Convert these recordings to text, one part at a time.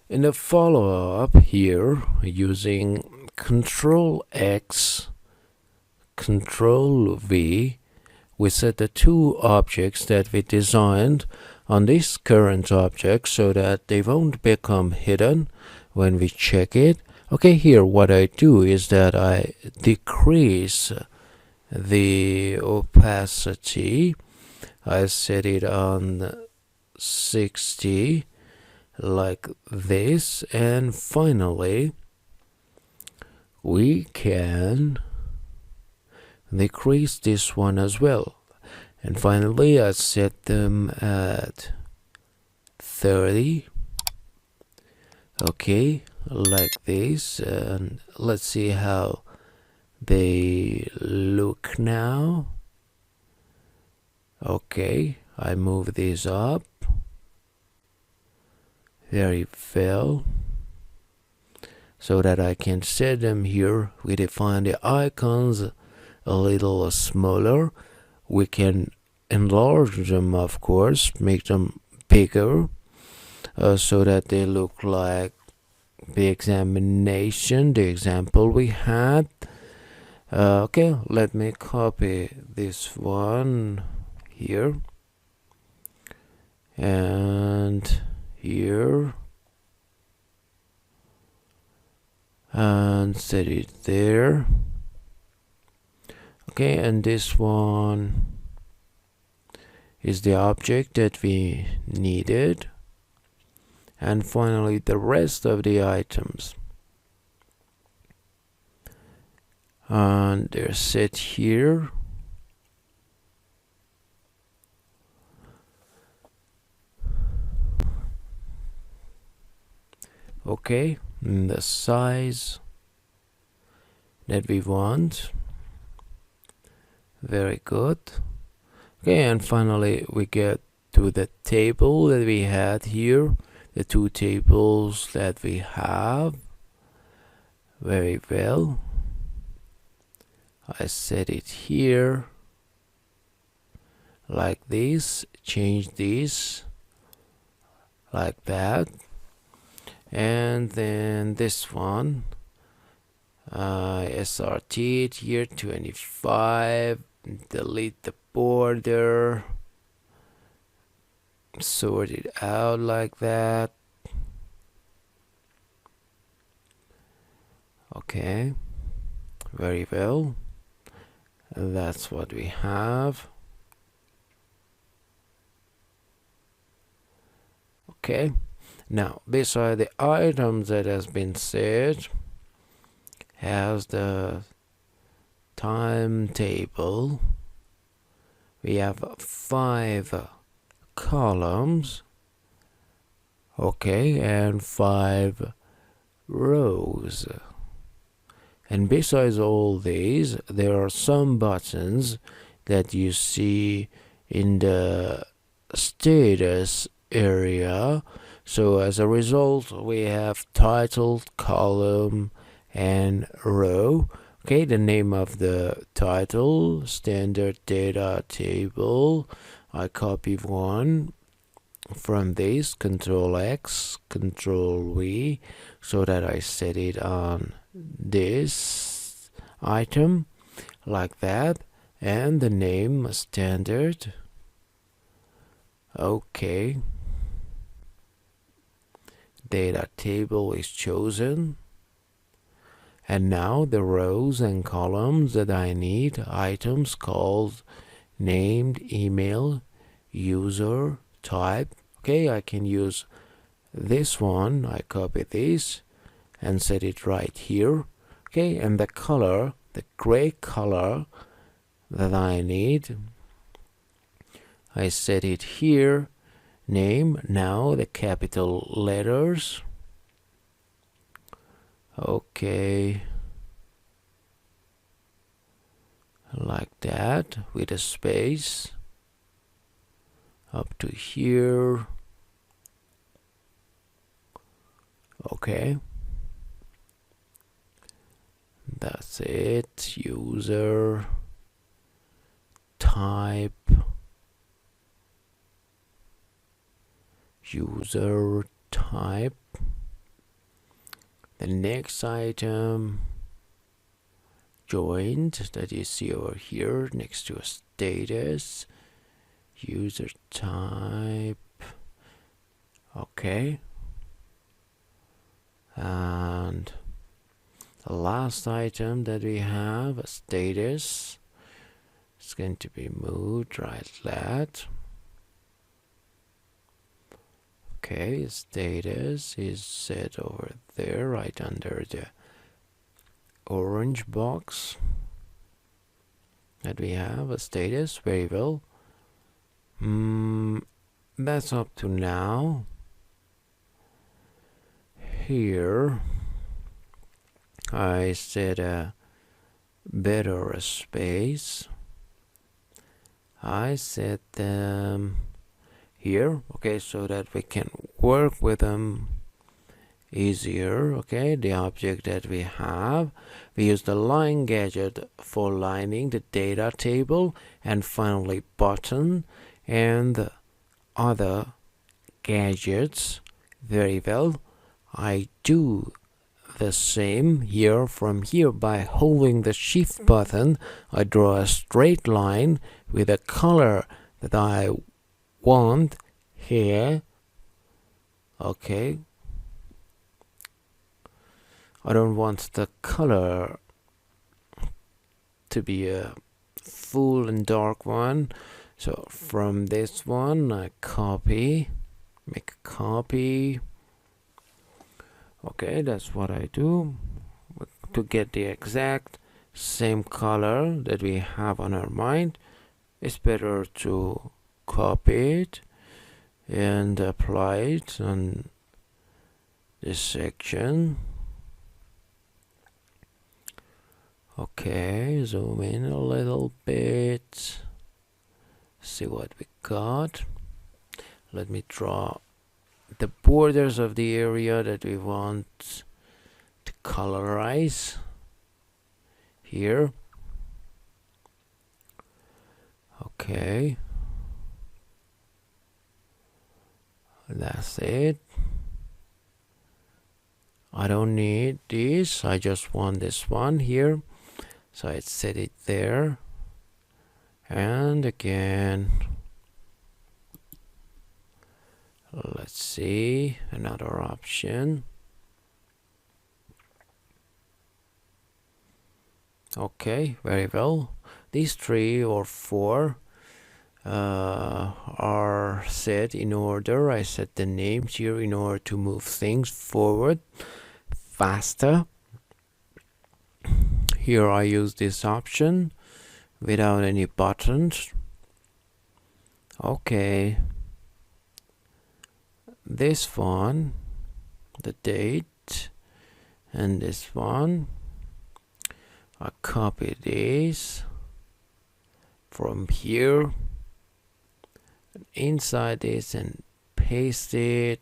In the follow-up here, using Control X, Control V, we set the two objects that we designed on this current object so that they won't become hidden when we check it. Okay, here what I do is that I decrease the opacity. I set it on 60 like this, and finally we can decrease this one as well, and finally I set them at 30. Okay, like this, and let's see how they look now. Okay, I move these up very well so that I can set them here. We define the icons a little smaller. We can enlarge them, of course, make them bigger so that they look like the example we had. Okay, let me copy this one here and here and set it there. Okay, and this one is the object that we needed, and finally the rest of the items, and they're set here. Okay, and the size that we want. Very good. Okay, and finally we get to the table that we had here, the two tables that we have. Very well. I set it here like this, change this like that, and then this one, SRT it here 25, delete the border, sort it out like that. Okay, very well. That's what we have. Okay, now these are the items that has been set. Has the timetable. We have 5 columns. Okay, and 5 rows. And besides all these, there are some buttons that you see in the status area. So as a result, we have title, column, and row. Okay, the name of the title, standard data table. I copy one from this, Control X, Control V, so that I set it on this item like that, and the name standard. Okay, data table is chosen, and now the rows and columns that I need, items called named, email, user, type. Okay, I can use this one. I copy this and set it right here. Okay, and the color, the gray color that I need, I set it here. Name, now the capital letters. Okay, like that, with a space up to here. Okay, that's it. User, type, user type. The next item, joined, that you see over here next to a status, user type. Okay, and the last item that we have, a status, it's going to be moved right that. Okay, status is set over there right under the orange box that we have. A status, very well. That's up to now. Here I set a better space. I set them here, okay, so that we can work with them easier. Okay, the object that we have, we use the line gadget for lining the data table, and finally button and the other gadgets. Very well. I do the same here. From here, by holding the shift button, I draw a straight line with a color that I want here. Okay, I don't want the color to be a full and dark one, so from this one I copy, make a copy. Okay, that's what I do to get the exact same color that we have on our mind. It's better to copy it and apply it on this section. Okay, zoom in a little bit, see what we got. Let me draw the borders of the area that we want to colorize here. Okay, that's it. I don't need this, I just want this one here, so I set it there. And again, let's see another option. Okay, very well. These 3 or 4 are set in order. I set the names here in order to move things forward faster. Here I use this option without any buttons. Okay, this one, the date, and this one, I copy this from here and inside this and paste it.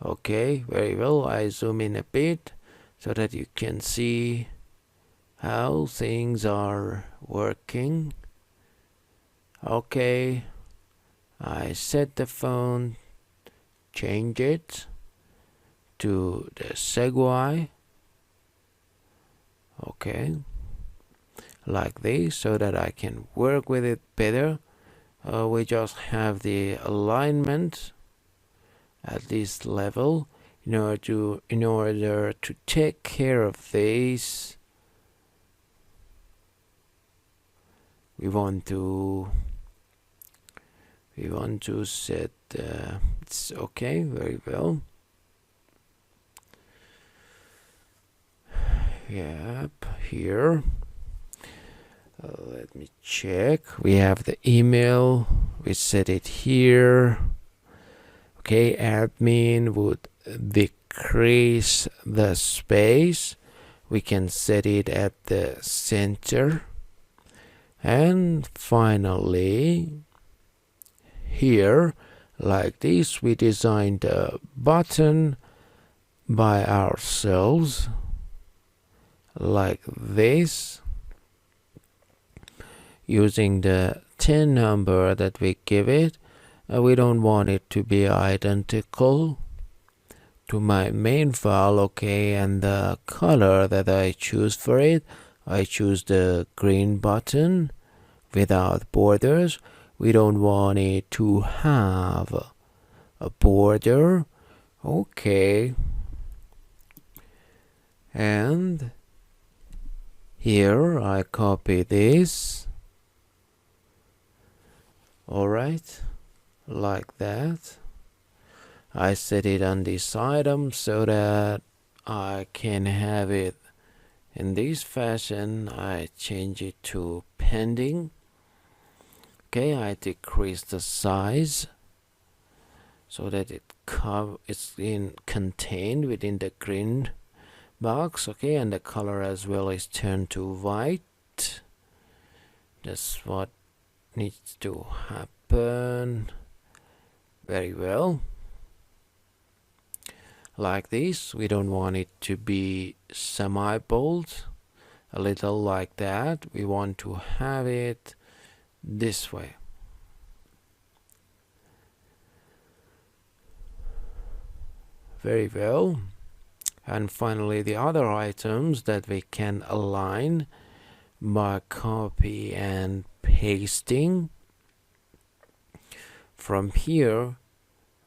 Okay, very well. I zoom in a bit so that you can see how things are working. Okay, I set the font, change it to the Segway. Okay, like this, so that I can work with it better. We just have the alignment at this level in order to take care of this. We want to set it's okay, very well. Yep, here. Let me check. We have the email. We set it here. Okay, admin would decrease the space. We can set it at the center. And finally, here, like this, we designed a button by ourselves, like this, using the 10 number that we give it. We don't want it to be identical to my main file, okay, and the color that I choose for it, I choose the green button without borders. We don't want it to have a border, okay. And here I copy this, alright, like that. I set it on this item so that I can have it in this fashion. I change it to pending. Okay, I decrease the size so that it's contained within the green box. Okay, and the color as well is turned to white. That's what needs to happen. Very well. Like this. We don't want it to be semi-bold, a little like that. We want to have it this way. Very well. And finally, the other items that we can align by copy and pasting from here.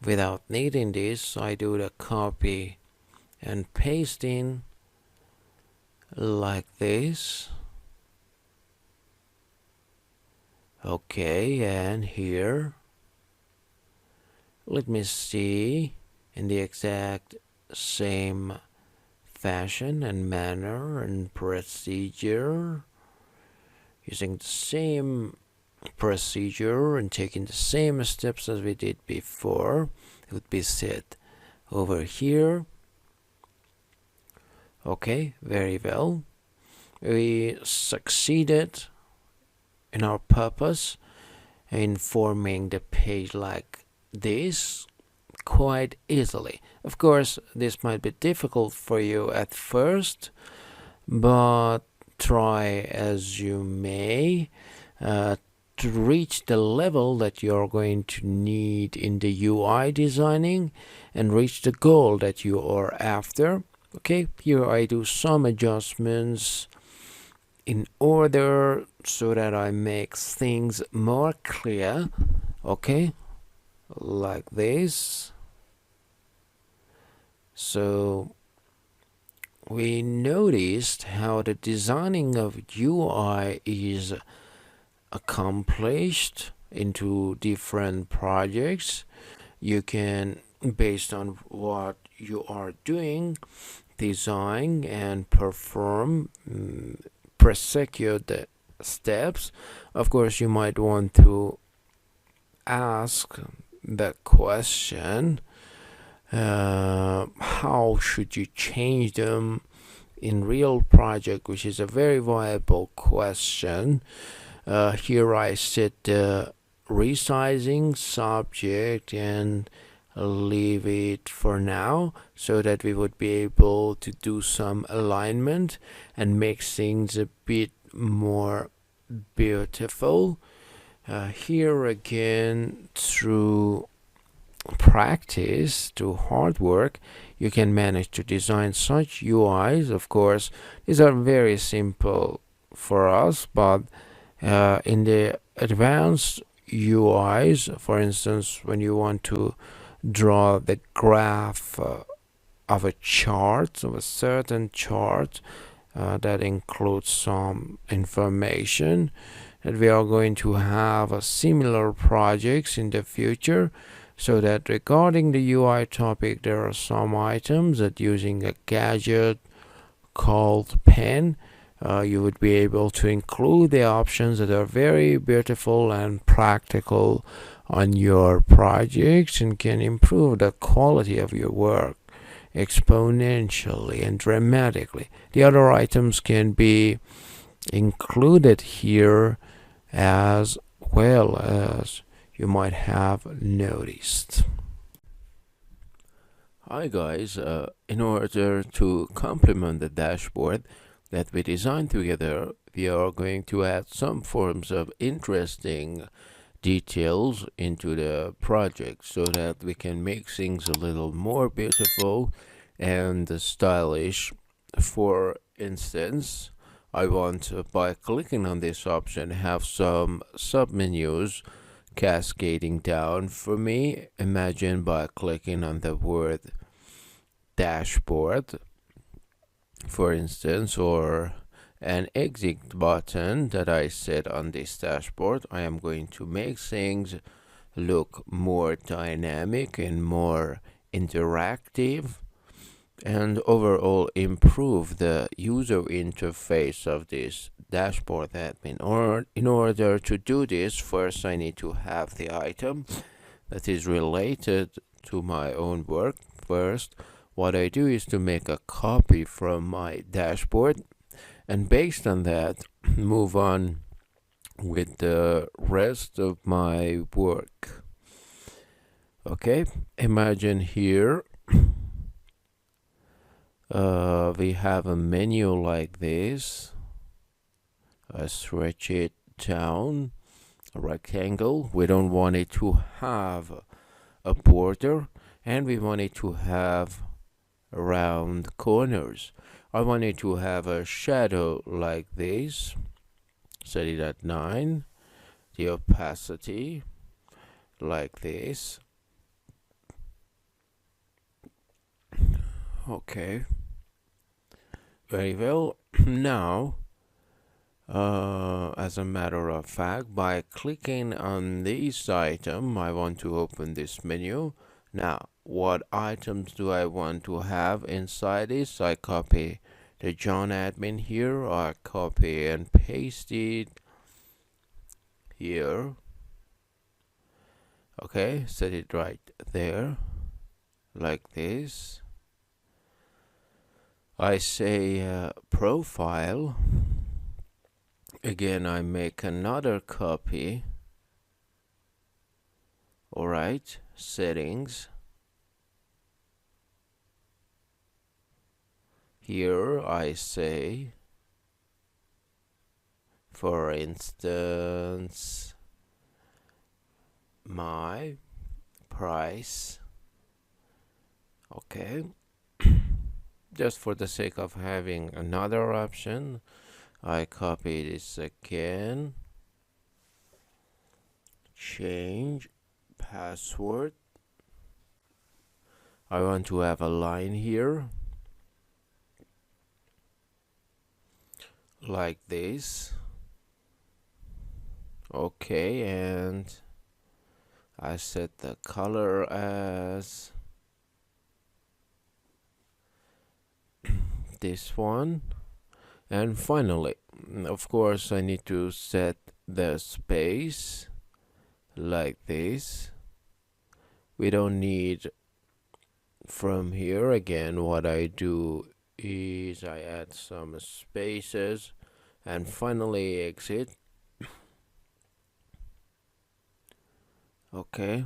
Without needing this, I do the copy and pasting like this. Okay, and here, let me see, in the exact same fashion and manner and procedure, using the same procedure and taking the same steps as we did before, it would be set over here. Okay, very well. We succeeded in our purpose in forming the page like this quite easily. Of course, this might be difficult for you at first, but try as you may to reach the level that you're going to need in the UI designing and reach the goal that you are after. Okay, here I do some adjustments in order so that I make things more clear. Okay, like this. So we noticed how the designing of UI is accomplished into different projects. You can, based on what you are doing, design and perform, prosecute the steps. Of course, you might want to ask the question, how should you change them in real project, which is a very viable question. Here I set the resizing subject and leave it for now so that we would be able to do some alignment and make things a bit more beautiful. Here again, through practice, to hard work, you can manage to design such UIs. Of course, these are very simple for us, but in the advanced UIs, for instance, when you want to draw the graph of a chart, of a certain chart that includes some information, that we are going to have similar projects in the future, so that regarding the UI topic, there are some items that using a gadget called pen, you would be able to include the options that are very beautiful and practical on your projects and can improve the quality of your work exponentially and dramatically. The other items can be included here as well, as you might have noticed. Hi guys, in order to complement the dashboard that we designed together, we are going to add some forms of interesting details into the project so that we can make things a little more beautiful and stylish. For instance, I want by clicking on this option have some submenus cascading down for me. Imagine by clicking on the word dashboard, for instance, or an exit button that I set on this dashboard, I am going to make things look more dynamic and more interactive, and overall improve the user interface of this dashboard admin. Or in order to do this, first I need to have the item that is related to my own work. First, what I do is to make a copy from my dashboard, and based on that, move on with the rest of my work. Okay, imagine here we have a menu like this. I stretch it down, a rectangle. We don't want it to have a border, and we want it to have round corners. I want it to have a shadow like this. Set it at 9. The opacity like this. Okay, very well. Now, as a matter of fact, by clicking on this item, I want to open this menu. Now, what items do I want to have inside this? I copy the John admin here. I copy and paste it here. Okay, set it right there, like this. I say profile. Again, I make another copy. Alright, settings. Here I say, for instance, my price. Okay. Just for the sake of having another option, I copy this again. Change password. I want to have a line here, like this. Okay, and I set the color as this one. And finally, of course, I need to set the space like this. We don't need from here. Again, what I do is I add some spaces and finally exit. Okay,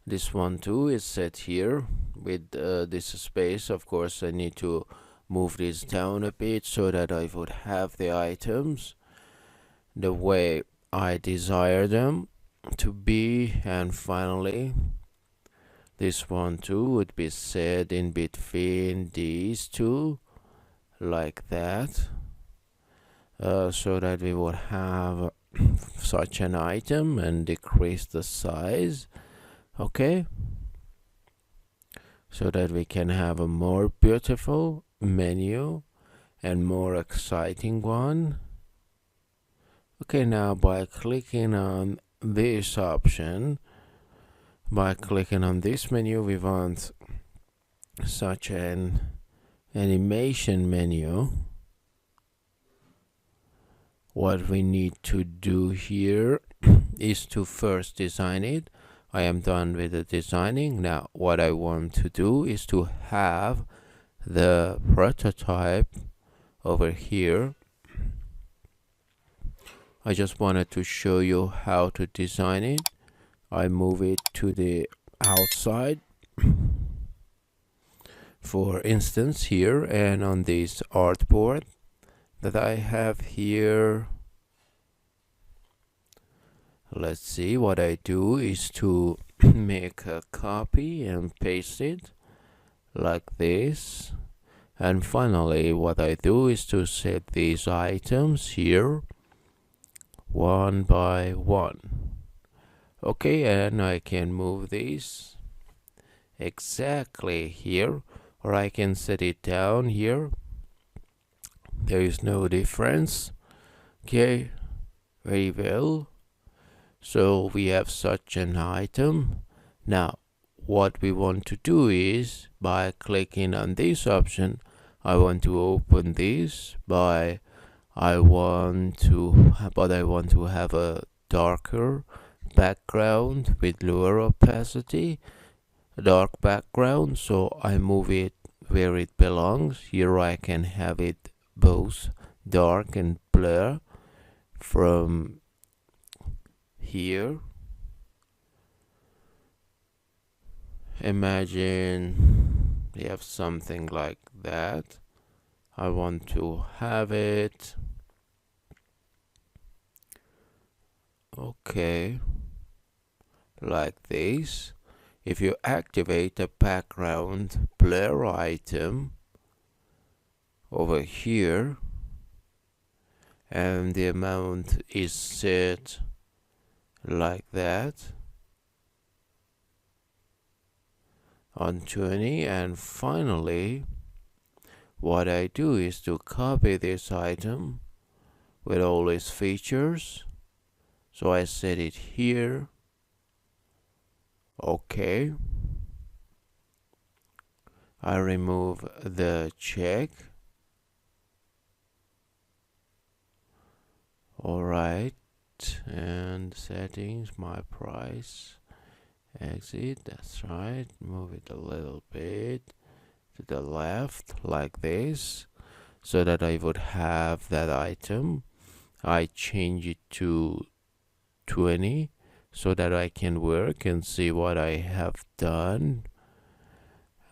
this one too is set here with this space. Of course, I need to move this down a bit so that I would have the items the way I desire them to be. And finally, this one too would be set in between these two, like that, so that we would have such an item and decrease the size. Okay, so that we can have a more beautiful menu and more exciting one. Okay, now by clicking on this option, by clicking on this menu, we want such an animation menu. What we need to do here is to first design it. I am done with the designing. Now what I want to do is to have the prototype over here. I just wanted to show you how to design it. I move it to the outside, for instance here, and on this artboard that I have here, Let's see, what I do is to make a copy and paste it like this. And finally, what I do is to set these items here one by one. Okay, and I can move these exactly here, or I can set it down here. There is no difference. Okay, very well. So we have such an item. Now, what we want to do is, by clicking on this option, I want to open this but I want to have a darker background with lower opacity, a dark background, so I move it where it belongs. Here I can have it both dark and blur from here. Imagine we have something like that. I want to have it okay like this. If you activate the background blur item over here and the amount is set like that on 20, and finally what I do is to copy this item with all its features, so I set it here. Okay, I remove the check. Alright, and settings, my price, exit, that's right, move it a little bit to the left like this so that I would have that item. I change it to 20 so that I can work and see what I have done.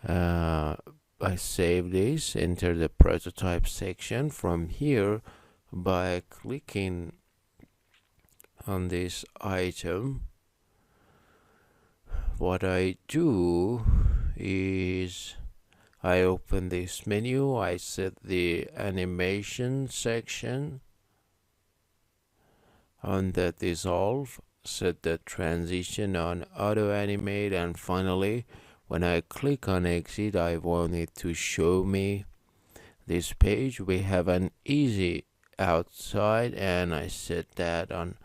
I save this, enter the prototype section. From here, by clicking on this item, what I do is I open this menu, I set the animation section on the dissolve, set the transition on auto animate, and finally when I click on exit, I want it to show me this page. We have an easy outside and I set that on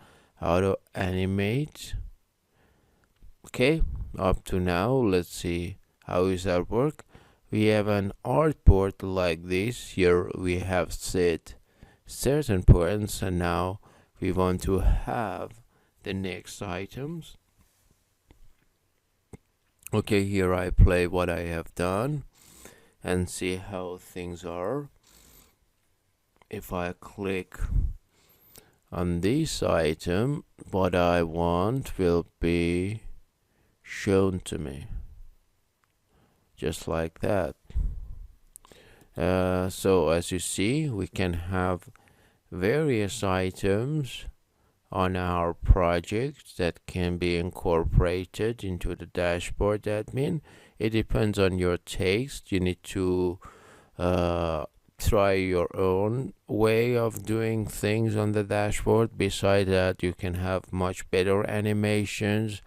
auto animate. Okay, up to now, let's see how is that work. We have an artboard like this. Here we have set certain points, and now we want to have the next items. Okay, here I play what I have done and see how things are. If I click on this item, what I want will be shown to me, just like that. So as you see, we can have various items on our project that can be incorporated into the dashboard admin. It depends on your taste. You need to try your own way of doing things on the dashboard. Besides that, you can have much better animations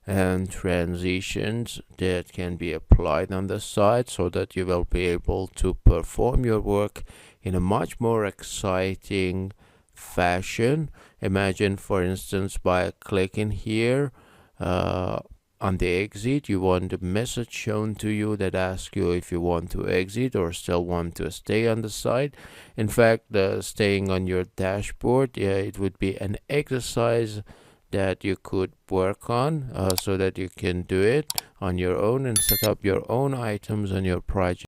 and transitions that can be applied on the site so that you will be able to perform your work in a much more exciting fashion. Imagine, for instance, by clicking here on the exit, you want a message shown to you that asks you if you want to exit or still want to stay on the site. In fact, staying on your dashboard, it would be an exercise that you could work on so that you can do it on your own and set up your own items on your project.